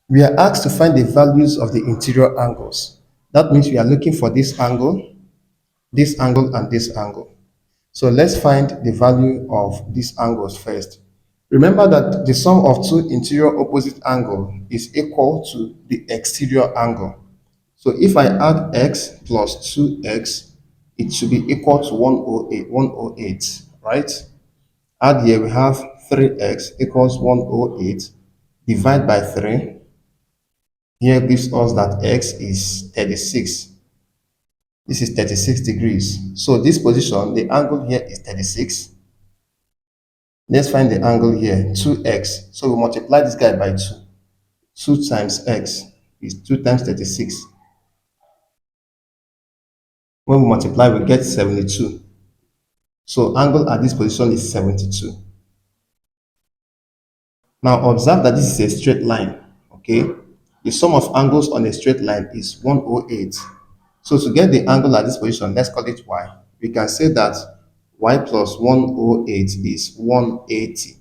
We are asked to find the values of the interior angles. That means we are looking for this angle, and this angle. So let's find the value of these angles first. Remember that the sum of two interior opposite angles is equal to the exterior angle. So if I add x plus 2x, it should be equal to 108, right? Add here, we have 3x equals 108. Divide by 3. Here gives us that x is 36. This is 36 degrees. So this position, the angle here is 36. Let's find the angle here, 2x. So we multiply this guy by 2. 2 times x is 2 times 36. When we multiply, we get 72. So angle at this position is 72. Now observe that this is a straight line, okay? The sum of angles on a straight line is 108. So to get the angle at this position, let's call it y. We can say that y plus 108 is 180.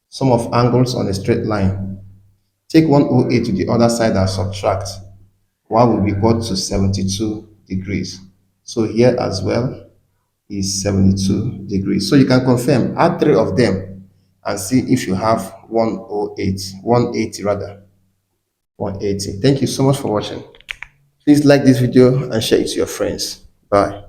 Sum of angles on a straight line. Take 108 to the other side and subtract. Y will be equal to 72 degrees. So here as well is 72 degrees. So you can confirm, add three of them and see if you have 108, 180 rather, 180. Thank you so much for watching. Please like this video and share it to your friends. Bye.